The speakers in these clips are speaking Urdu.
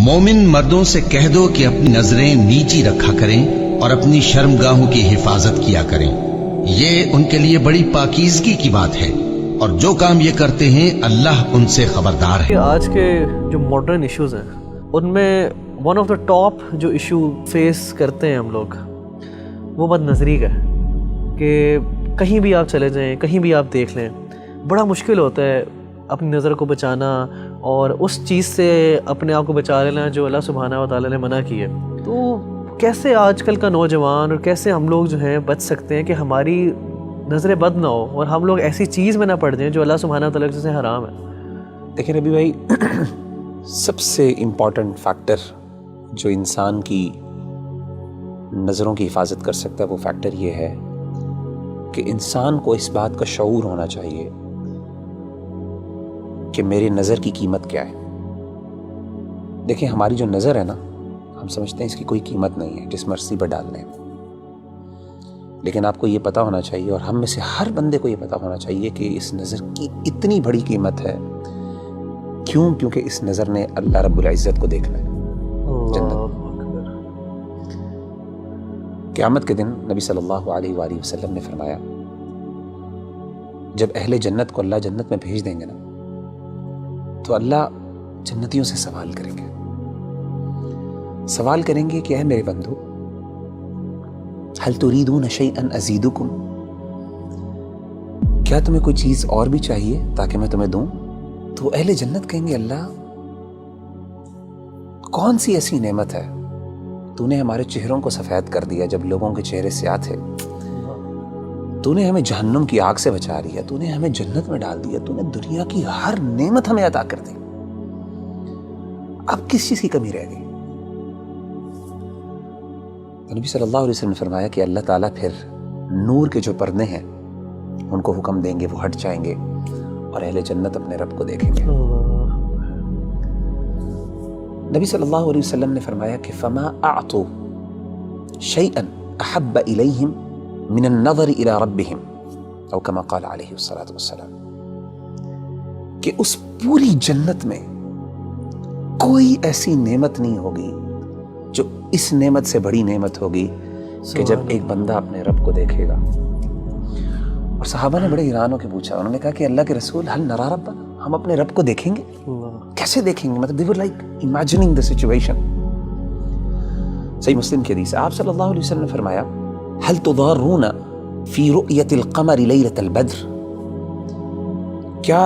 مومن مردوں سے کہہ دو کہ اپنی نظریں نیچی رکھا کریں اور اپنی شرمگاہوں کی حفاظت کیا کریں، یہ ان کے لیے بڑی پاکیزگی کی بات ہے، اور جو کام یہ کرتے ہیں اللہ ان سے خبردار ہے۔ آج کے جو ماڈرن ایشوز ہیں ان میں ون آف دا ٹاپ جو ایشو فیس کرتے ہیں ہم لوگ وہ بد نظری کا ہے کہ کہیں بھی آپ چلے جائیں، کہیں بھی آپ دیکھ لیں، بڑا مشکل ہوتا ہے اپنی نظر کو بچانا اور اس چیز سے اپنے آپ کو بچا لینا جو اللہ سبحانہ و تعالیٰ نے منع کی ہے۔ تو کیسے آج کل کا نوجوان اور کیسے ہم لوگ جو ہیں بچ سکتے ہیں کہ ہماری نظریں بد نہ ہو اور ہم لوگ ایسی چیز میں نہ پڑ جائیں جو اللہ سبحانہ و تعالیٰ سے حرام ہے؟ دیکھیں ربی بھائی، سب سے امپورٹنٹ فیکٹر جو انسان کی نظروں کی حفاظت کر سکتا ہے وہ فیکٹر یہ ہے کہ انسان کو اس بات کا شعور ہونا چاہیے کہ میری نظر کی قیمت کیا ہے۔ دیکھیں ہماری جو نظر ہے نا، ہم سمجھتے ہیں اس کی کوئی قیمت نہیں ہے، جس مرضی پر ڈال لیں، لیکن آپ کو یہ پتہ ہونا چاہیے اور ہم میں سے ہر بندے کو یہ پتہ ہونا چاہیے کہ اس نظر کی اتنی بڑی قیمت ہے۔ کیوں؟ کیونکہ اس نظر نے اللہ رب العزت کو دیکھنا ہے جنت۔ قیامت کے دن نبی صلی اللہ علیہ وآلہ وسلم نے فرمایا جب اہل جنت کو اللہ جنت میں بھیج دیں گے نا تو اللہ جنتیوں سے سوال کریں گے کہ اے میرے بندو هل تريدون شيئا ازيدكم، کیا تمہیں کوئی چیز اور بھی چاہیے تاکہ میں تمہیں دوں؟ تو اہل جنت کہیں گے اللہ کون سی ایسی نعمت ہے، تو نے ہمارے چہروں کو سفید کر دیا جب لوگوں کے چہرے سیاہ تھے، تو نے ہمیں جہنم کی آگ سے بچا لیا، تو نے ہمیں جنت میں ڈال دیا، تو نے دنیا کی ہر نعمت ہمیں عطا کر دی، اب کس چیز کی کمی رہ گئی؟ تو نبی صلی اللہ علیہ وسلم نے فرمایا کہ اللہ تعالیٰ پھر نور کے جو پردے ہیں ان کو حکم دیں گے، وہ ہٹ جائیں گے اور اہل جنت اپنے رب کو دیکھیں گے۔ نبی صلی اللہ علیہ وسلم نے فرمایا کہ فما اعطوا شيئا احب اليهم من النظر الى ربهم او كما قال عليه الصلاة والسلام، کہ اس پوری جنت میں کوئی ایسی نعمت نہیں ہوگی جو اس نعمت سے بڑی نعمت ہوگی کہ جب ایک بندہ اپنے رب کو دیکھے گا۔ اور صحابہ نے بڑے حیران ہو کے پوچھا، انہوں نے کہا کہ اللہ کے رسول هل نرى ربنا، ہم اپنے رب کو دیکھیں گے؟ کیسے دیکھیں گے؟ مطلب they were like imagining the situation۔ صحیح مسلم کی حدیث ہے، آپ صلی اللہ علیہ وسلم نے فرمایا هل تضارون في رؤية القمر ليلة البدر، کیا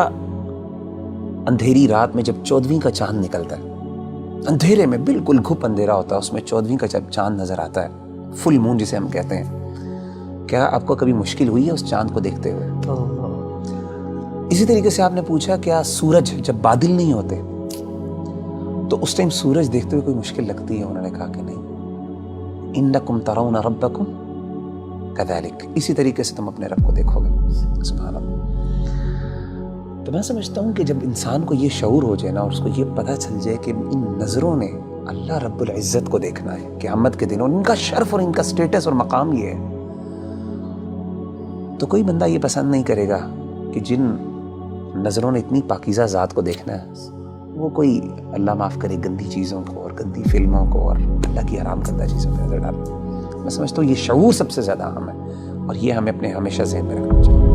اندھیری رات میں جب 14ویں کا چاند نکلتا ہے، اندھیرے میں بالکل گھپ اندھیرا ہوتا ہے، اس میں 14ویں کا جب چاند نظر آتا ہے، فل مون جسے ہم کہتے ہیں، کیا آپ کو کبھی مشکل ہوئی ہے اس چاند کو دیکھتے ہوئے؟ اسی طریقے سے آپ نے پوچھا کیا سورج جب بادل نہیں ہوتے تو اس ٹائم سورج دیکھتے ہوئے کوئی مشکل لگتی ہے؟ انہوں نے کہا کہ نہیں، انکم ترون ربکم کذالک، اسی طریقے سے تم اپنے رب کو دیکھو گے۔ سبحان اللہ۔ تو میں سمجھتا ہوں کہ جب انسان کو یہ شعور ہو جائے نا اور اس کو یہ پتہ چل جائے کہ ان نظروں نے اللہ رب العزت کو دیکھنا ہے قیامت کے دن، اور ان کا شرف اور ان کا سٹیٹس اور مقام یہ ہے، تو کوئی بندہ یہ پسند نہیں کرے گا کہ جن نظروں نے اتنی پاکیزہ ذات کو دیکھنا ہے وہ کوئی اللہ معاف کرے گندی چیزوں کو اور گندی فلموں کو اور اللہ کی حرام کردہ چیزوں پہ نظر ڈالے۔ میں سمجھتا ہوں یہ شعور سب سے زیادہ اہم ہے اور یہ ہمیں اپنے ہمیشہ ذہن میں رکھنا چاہیے۔